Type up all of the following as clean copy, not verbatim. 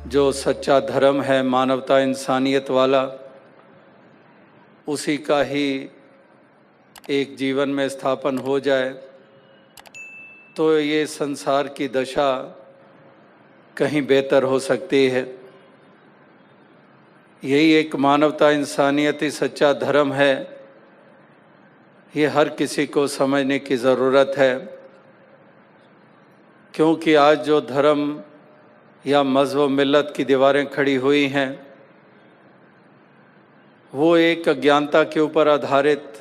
जो सच्चा धर्म है, मानवता इंसानियत वाला, उसी का ही एक जीवन में स्थापन हो जाए तो ये संसार की दशा कहीं बेहतर हो सकती है। यही एक मानवता इंसानियत ही सच्चा धर्म है। ये हर किसी को समझने की ज़रूरत है, क्योंकि आज जो धर्म या मज़हब मिल्लत की दीवारें खड़ी हुई हैं, वो एक अज्ञानता के ऊपर आधारित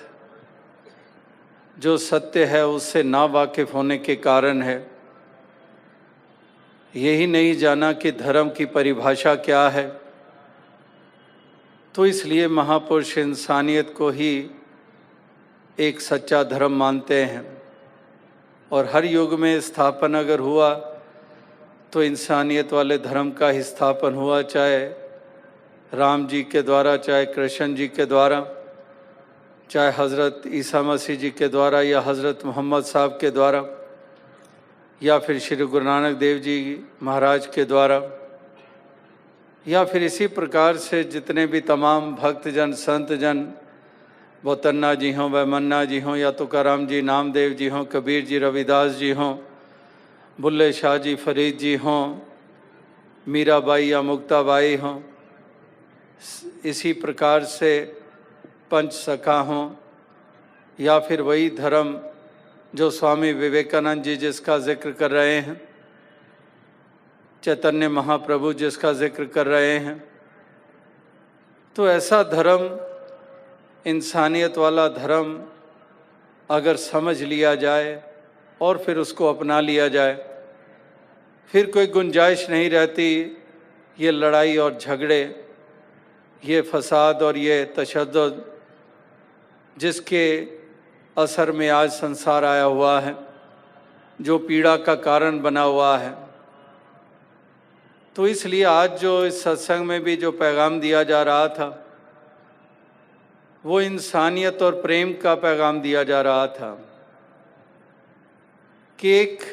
जो सत्य है उससे ना वाकिफ़ होने के कारण है। यही नहीं जाना कि धर्म की परिभाषा क्या है, तो इसलिए महापुरुष इंसानियत को ही एक सच्चा धर्म मानते हैं। और हर युग में स्थापन अगर हुआ तो इंसानियत वाले धर्म का ही स्थापन हुआ, चाहे राम जी के द्वारा, चाहे कृष्ण जी के द्वारा, चाहे हज़रत ईसा मसीह जी के द्वारा, या हज़रत मोहम्मद साहब के द्वारा, या फिर श्री गुरु नानक देव जी महाराज के द्वारा, या फिर इसी प्रकार से जितने भी तमाम भक्तजन, संत जन, बोतन्ना जी हों, वैमन्ना जी हों, या तुकाराम जी, नामदेव जी हों, कबीर जी, रविदास जी हों, बुल्ले शाह जी, फरीद जी हों, मीराबाई या मुक्ताबाई हों, इसी प्रकार से पंच सखा हों, या फिर वही धर्म जो स्वामी विवेकानंद जी जिसका जिक्र कर रहे हैं, चैतन्य महाप्रभु जिसका जिक्र कर रहे हैं, तो ऐसा धर्म, इंसानियत वाला धर्म अगर समझ लिया जाए और फिर उसको अपना लिया जाए, फिर कोई गुंजाइश नहीं रहती ये लड़ाई और झगड़े, ये फसाद और ये तशद्दुद जिसके असर में आज संसार आया हुआ है, जो पीड़ा का कारण बना हुआ है। तो इसलिए आज जो इस सत्संग में भी जो पैगाम दिया जा रहा था, वो इंसानियत और प्रेम का पैगाम दिया जा रहा था कि एक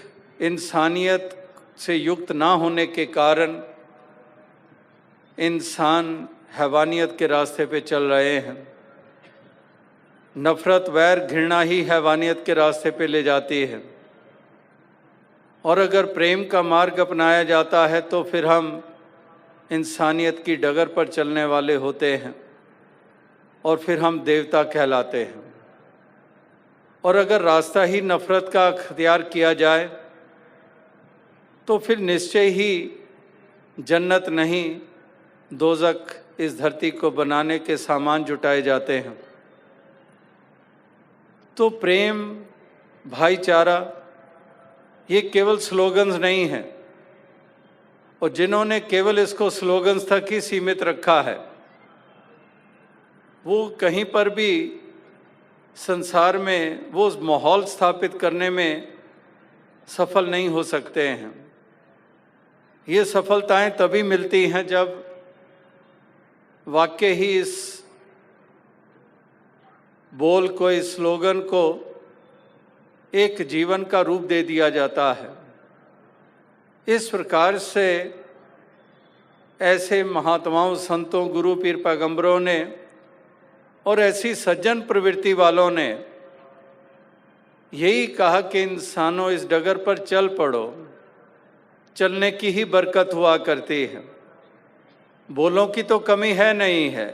इंसानियत से युक्त ना होने के कारण इंसान हैवानियत के रास्ते पे चल रहे हैं। नफ़रत, वैर, घृणा ही हैवानियत के रास्ते पे ले जाती है। और अगर प्रेम का मार्ग अपनाया जाता है तो फिर हम इंसानियत की डगर पर चलने वाले होते हैं और फिर हम देवता कहलाते हैं। और अगर रास्ता ही नफ़रत का अख्तियार किया जाए तो फिर निश्चय ही जन्नत नहीं, दोज़ख इस धरती को बनाने के सामान जुटाए जाते हैं। तो प्रेम, भाईचारा ये केवल स्लोगन्स नहीं हैं, और जिन्होंने केवल इसको स्लोगन्स तक ही सीमित रखा है वो कहीं पर भी संसार में वो माहौल स्थापित करने में सफल नहीं हो सकते हैं। ये सफलताएं तभी मिलती हैं जब वाकई ही इस बोल को, इस स्लोगन को एक जीवन का रूप दे दिया जाता है। इस प्रकार से ऐसे महात्माओं, संतों, गुरु, पीर, पैगंबरों ने और ऐसी सज्जन प्रवृत्ति वालों ने यही कहा कि इंसानों इस डगर पर चल पड़ो, चलने की ही बरकत हुआ करती है। बोलों की तो कमी है नहीं है।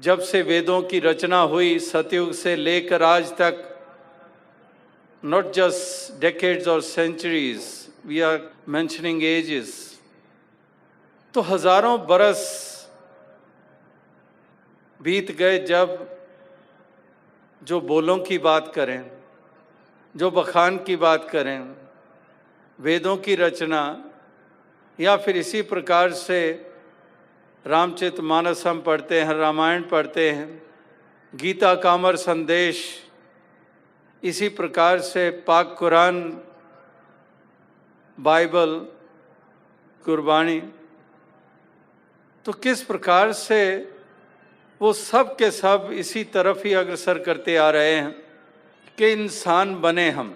जब से वेदों की रचना हुई, सतयुग से लेकर आज तक, not just decades or centuries, we are mentioning ages, तो हजारों बरस बीत गए जब जो बोलों की बात करें, जो बखान की बात करें, वेदों की रचना, या फिर इसी प्रकार से रामचरितमानस हम पढ़ते हैं, रामायण पढ़ते हैं, गीता का अमर संदेश, इसी प्रकार से पाक कुरान, बाइबल, कुर्बानी, तो किस प्रकार से वो सब के सब इसी तरफ ही अग्रसर करते आ रहे हैं कि इंसान बने हम,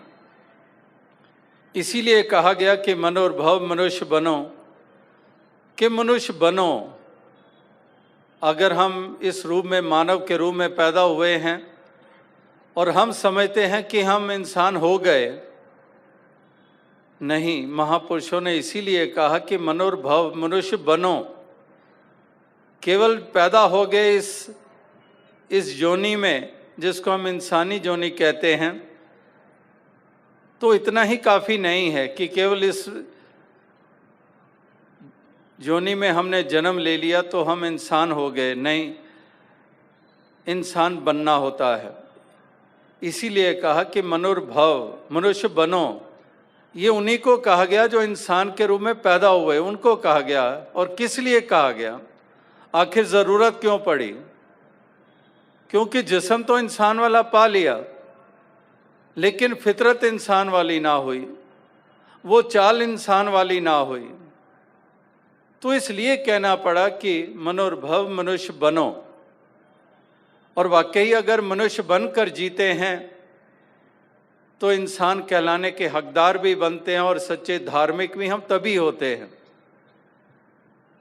इसीलिए कहा गया कि मनोर्भव मनुष्य बनो, कि मनुष्य बनो। अगर हम इस रूप में मानव के रूप में पैदा हुए हैं और हम समझते हैं कि हम इंसान हो गए, नहीं, महापुरुषों ने इसीलिए कहा कि मनोर्भव मनुष्य बनो। केवल पैदा हो गए इस योनि में, जिसको हम इंसानी योनि कहते हैं, तो इतना ही काफ़ी नहीं है कि केवल इस योनि में हमने जन्म ले लिया तो हम इंसान हो गए। नहीं, इंसान बनना होता है। इसीलिए कहा कि मनोर्भव मनुष्य बनो। ये उन्हीं को कहा गया जो इंसान के रूप में पैदा हुए, उनको कहा गया। और किस लिए कहा गया? आखिर ज़रूरत क्यों पड़ी? क्योंकि जिस्म तो इंसान वाला पा लिया, लेकिन फितरत इंसान वाली ना हुई, वो चाल इंसान वाली ना हुई। तो इसलिए कहना पड़ा कि मनोर्भव मनुष्य बनो। और वाकई अगर मनुष्य बनकर जीते हैं तो इंसान कहलाने के हकदार भी बनते हैं और सच्चे धार्मिक भी हम तभी होते हैं।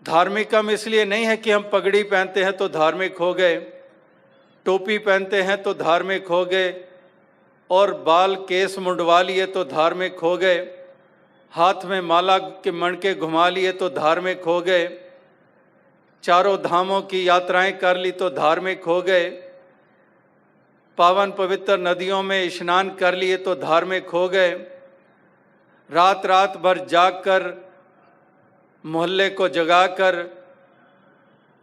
धार्मिक हम इसलिए नहीं है कि हम पगड़ी पहनते हैं तो धार्मिक हो गए, टोपी पहनते हैं तो धार्मिक हो गए, और बाल केस मुंडवा लिए तो धार्मिक हो गए, हाथ में माला के मणके घुमा लिए तो धार्मिक हो गए, चारों धामों की यात्राएं कर ली तो धार्मिक हो गए, पावन पवित्र नदियों में स्नान कर लिए तो धार्मिक हो गए, रात रात भर जागकर मोहल्ले को जगाकर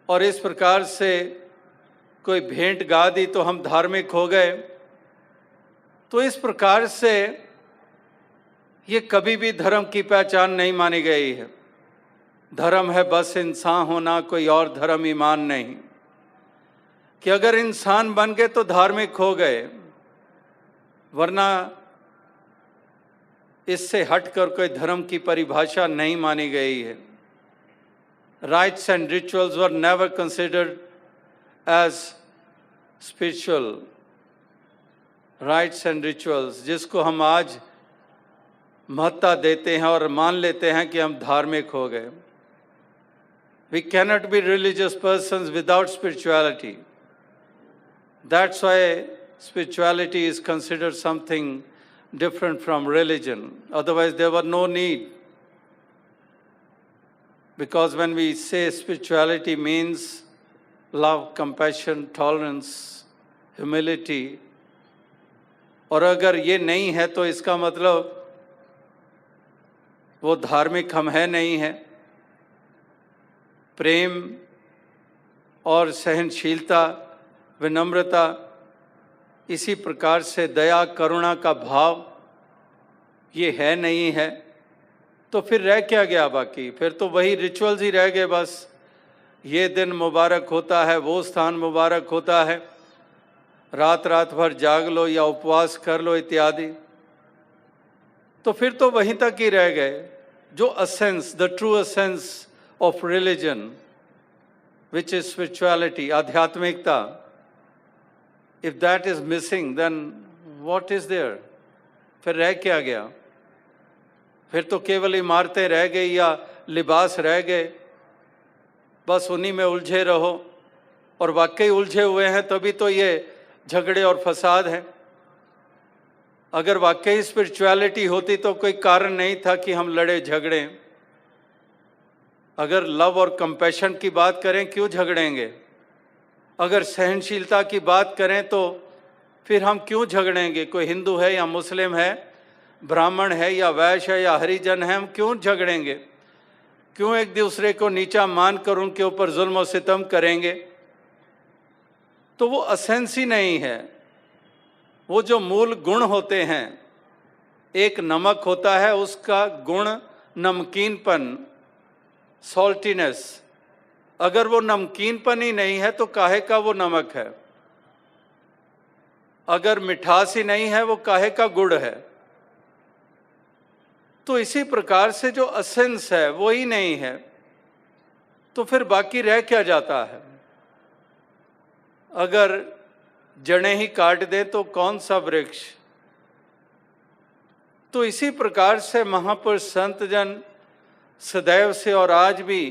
और इस प्रकार से कोई भेंट गा दी तो हम धार्मिक हो गए। तो इस प्रकार से ये कभी भी धर्म की पहचान नहीं मानी गई है। धर्म है बस इंसान होना, कोई और धर्म ईमान नहीं। कि अगर इंसान बन गए तो धार्मिक हो गए, वरना इससे हटकर कोई धर्म की परिभाषा नहीं मानी गई है। Rites and rituals were never considered as spiritual. Rites and rituals, जिसको हम आज महत्ता देते हैं और मान लेते हैं कि हम धार्मिक हो गए। We cannot be religious persons without spirituality. That's why spirituality is considered something different from religion. Otherwise, there were no need. Because when we say spirituality means love, compassion, tolerance, humility, और अगर ये नहीं है तो इसका मतलब वो धार्मिक हम है नहीं है। प्रेम और सहनशीलता, विनम्रता, इसी प्रकार से दया करुणा का भाव ये है नहीं है, तो फिर रह क्या गया बाकी? फिर तो वही रिचुअल्स ही रह गए बस। ये दिन मुबारक होता है, वो स्थान मुबारक होता है, रात रात भर जाग लो या उपवास कर लो इत्यादि। तो फिर तो वहीं तक ही रह गए। जो essence, the true essence of religion, which is spirituality, आध्यात्मिकता, if that is missing then what is there? फिर रह क्या गया? फिर तो केवल इमारतें रह गई या लिबास रह गए, बस उन्हीं में उलझे रहो। और वाकई उलझे हुए हैं तभी तो ये झगड़े और फसाद हैं। अगर वाकई स्पिरिचुअलिटी होती तो कोई कारण नहीं था कि हम लड़े झगड़े। अगर लव और कंपैशन की बात करें, क्यों झगड़ेंगे? अगर सहनशीलता की बात करें तो फिर हम क्यों झगड़ेंगे? कोई हिंदू है या मुस्लिम है, ब्राह्मण है या वैश्य है या हरिजन है, हम क्यों झगड़ेंगे? क्यों एक दूसरे को नीचा मानकर उनके ऊपर जुल्म और सितम करेंगे? तो वो एसेंस ही नहीं है। वो जो मूल गुण होते हैं, एक नमक होता है, उसका गुण नमकीनपन, सॉल्टीनेस। अगर वो नमकीनपन ही नहीं है तो काहे का वो नमक है? अगर मिठास ही नहीं है वो काहे का गुड़ है? तो इसी प्रकार से जो एसेंस है वो ही नहीं है, तो फिर बाकी रह क्या जाता है? अगर जड़ें ही काट दें तो कौन सा वृक्ष? तो इसी प्रकार से महापुरुष संत जन सदैव से और आज भी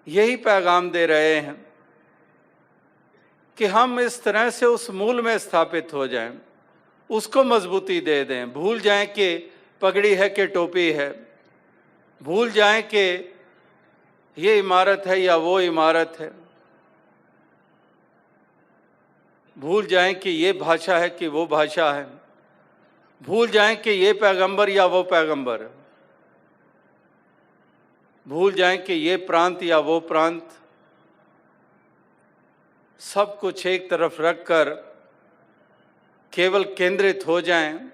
यही पैगाम दे रहे हैं कि हम इस तरह से उस मूल में स्थापित हो जाएं, उसको मजबूती दे दें। भूल जाएं कि पगड़ी है कि टोपी है, भूल जाएं कि ये इमारत है या वो इमारत है, भूल जाएं कि ये भाषा है कि वो भाषा है, भूल जाएं कि ये पैगंबर या वो पैगंबर, भूल जाएं कि ये प्रांत या वो प्रांत। सब कुछ एक तरफ रखकर केवल केंद्रित हो जाएं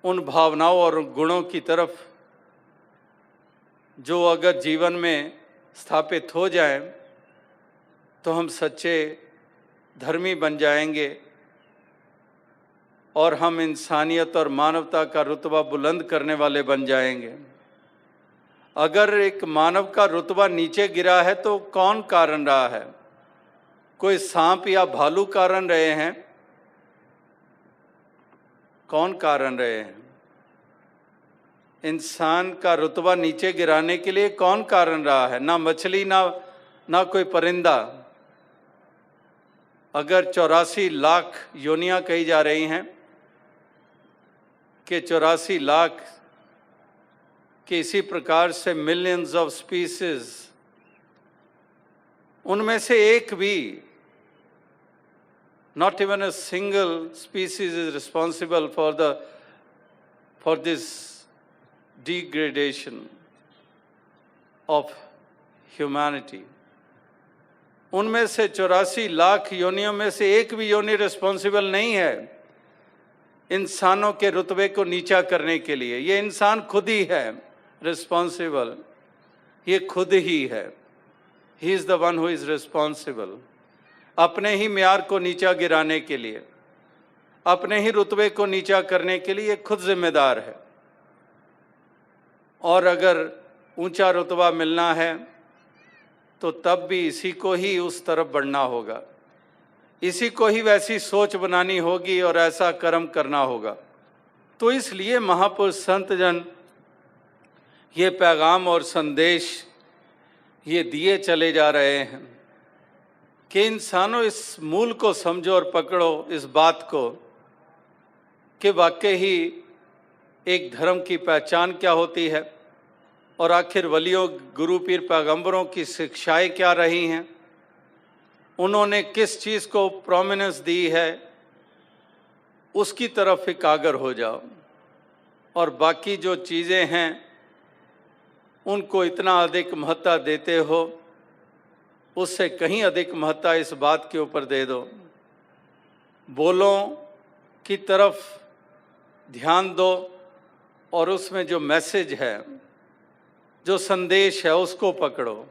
उन भावनाओं और गुणों की तरफ जो अगर जीवन में स्थापित हो जाएं तो हम सच्चे धर्मी बन जाएंगे और हम इंसानियत और मानवता का रुतबा बुलंद करने वाले बन जाएंगे। अगर एक मानव का रुतबा नीचे गिरा है तो कौन कारण रहा है? कोई सांप या भालू कारण रहे हैं? कौन कारण रहे हैं? इंसान का रुतबा नीचे गिराने के लिए कौन कारण रहा है? ना मछली, ना कोई परिंदा। अगर 84 लाख योनियां कही जा रही हैं कि 84 लाख कि इसी प्रकार से मिलियंस ऑफ स्पीसीज, उनमें से एक भी, not even a single species is responsible for this degradation of humanity. उनमें से 84 लाख योनियों में से एक भी योनि रिस्पॉन्सिबल नहीं है इंसानों के रुतबे को नीचा करने के लिए। ये इंसान खुद ही है रिस्पॉन्सिबल, ये खुद ही है। He is the one who is responsible. अपने ही म्यार को नीचा गिराने के लिए, अपने ही रुतबे को नीचा करने के लिए खुद जिम्मेदार है। और अगर ऊंचा रुतबा मिलना है तो तब भी इसी को ही उस तरफ बढ़ना होगा, इसी को ही वैसी सोच बनानी होगी और ऐसा कर्म करना होगा। तो इसलिए महापुरुष संत जन ये पैगाम और संदेश ये दिए चले जा रहे हैं कि इंसानों इस मूल को समझो और पकड़ो इस बात को कि वाकई ही एक धर्म की पहचान क्या होती है और आखिर वलियों, गुरु, पीर, पैगंबरों की शिक्षाएं क्या रही हैं, उन्होंने किस चीज़ को प्रोमिनेंस दी है, उसकी तरफ एकाग्र हो जाओ। और बाकी जो चीज़ें हैं उनको इतना अधिक महत्ता देते हो, उससे कहीं अधिक महत्ता इस बात के ऊपर दे दो, बोलों की तरफ ध्यान दो और उसमें जो मैसेज है, जो संदेश है, उसको पकड़ो।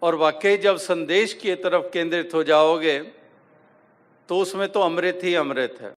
और वाकई जब संदेश की तरफ केंद्रित हो जाओगे तो उसमें तो अमृत ही अमृत है।